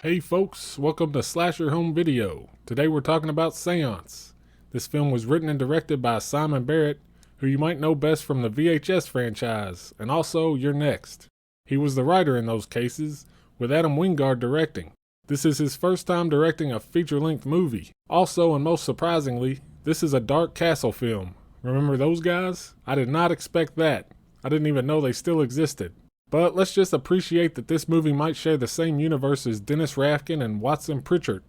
Hey folks, welcome to Slasher Home Video. Today we're talking about Seance. This film was written and directed by Simon Barrett, who you might know best from the VHS franchise, and also You're Next. He was the writer in those cases, with Adam Wingard directing. This is his first time directing a feature-length movie. Also, and most surprisingly, this is a Dark Castle film. Remember those guys? I did not expect that. I didn't even know they still existed. But let's just appreciate that this movie might share the same universe as Dennis Rathkin and Watson Pritchard.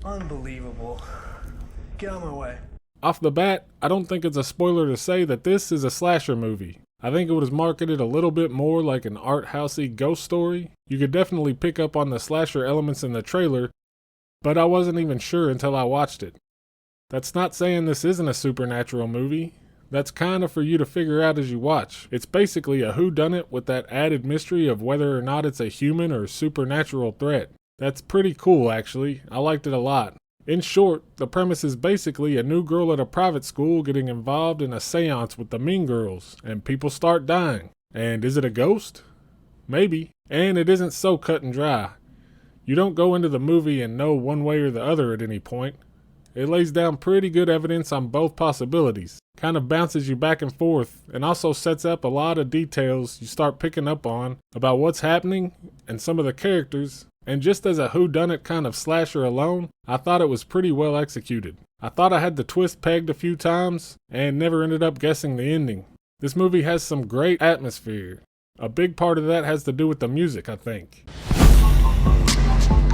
Unbelievable. Get out of my way. Off the bat, I don't think it's a spoiler to say that this is a slasher movie. I think it was marketed a little bit more like an art-housey ghost story. You could definitely pick up on the slasher elements in the trailer, but I wasn't even sure until I watched it. That's not saying this isn't a supernatural movie. That's kind of for you to figure out as you watch. It's basically a whodunit with that added mystery of whether or not it's a human or supernatural threat. That's pretty cool, actually. I liked it a lot. In short, the premise is basically a new girl at a private school getting involved in a seance with the mean girls, and people start dying. And is it a ghost? Maybe. And it isn't so cut and dry. You don't go into the movie and know one way or the other at any point. It lays down pretty good evidence on both possibilities, kind of bounces you back and forth, and also sets up a lot of details you start picking up on about what's happening and some of the characters, and just as a whodunit kind of slasher alone, I thought it was pretty well executed. I thought I had the twist pegged a few times, and never ended up guessing the ending. This movie has some great atmosphere. A big part of that has to do with the music, I think.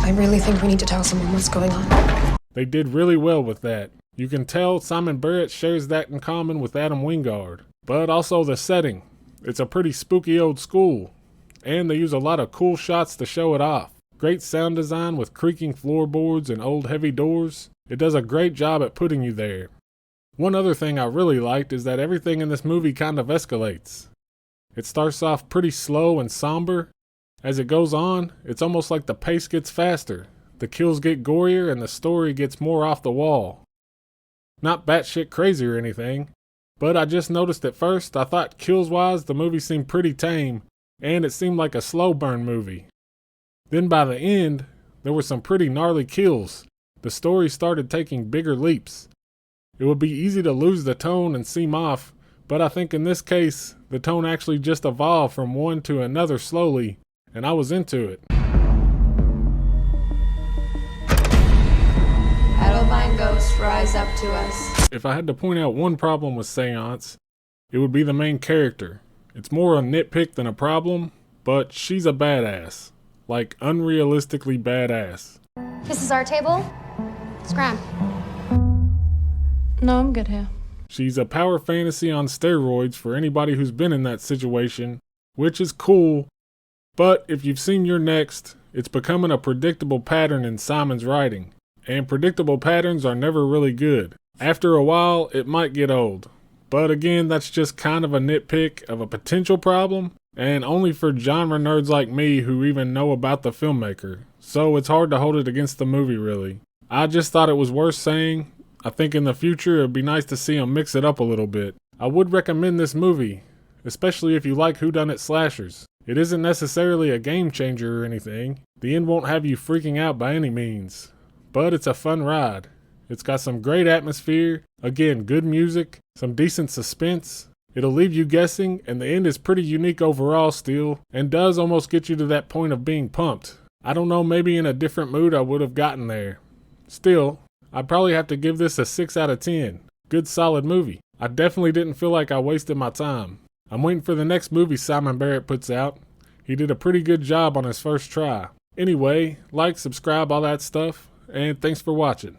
I really think we need to tell someone what's going on. They did really well with that. You can tell Simon Barrett shares that in common with Adam Wingard. But also the setting. It's a pretty spooky old school. And they use a lot of cool shots to show it off. Great sound design with creaking floorboards and old heavy doors. It does a great job at putting you there. One other thing I really liked is that everything in this movie kind of escalates. It starts off pretty slow and somber. As it goes on, it's almost like the pace gets faster. The kills get gorier and the story gets more off the wall. Not batshit crazy or anything, but I just noticed at first I thought kills-wise the movie seemed pretty tame, and it seemed like a slow burn movie. Then by the end, there were some pretty gnarly kills. The story started taking bigger leaps. It would be easy to lose the tone and seem off, but I think in this case, the tone actually just evolved from one to another slowly, and I was into it. Ghost, rise up to us. If I had to point out one problem with Seance, it would be the main character. It's more a nitpick than a problem, but she's a badass. Like, unrealistically badass. This is our table. Scram. No, I'm good here. She's a power fantasy on steroids for anybody who's been in that situation, which is cool, but if you've seen You're Next, it's becoming a predictable pattern in Simon's writing. And predictable patterns are never really good. After a while, it might get old. But again, that's just kind of a nitpick of a potential problem, and only for genre nerds like me who even know about the filmmaker. So it's hard to hold it against the movie, really. I just thought it was worth saying. I think in the future, it'd be nice to see them mix it up a little bit. I would recommend this movie, especially if you like whodunit slashers. It isn't necessarily a game changer or anything. The end won't have you freaking out by any means. But it's a fun ride. It's got some great atmosphere, again, good music, some decent suspense. It'll leave you guessing, and the end is pretty unique overall still, and does almost get you to that point of being pumped. I don't know, maybe in a different mood I would have gotten there. Still, I'd probably have to give this a 6 out of 10. Good solid movie. I definitely didn't feel like I wasted my time. I'm waiting for the next movie Simon Barrett puts out. He did a pretty good job on his first try. Anyway, like, subscribe, all that stuff. And thanks for watching.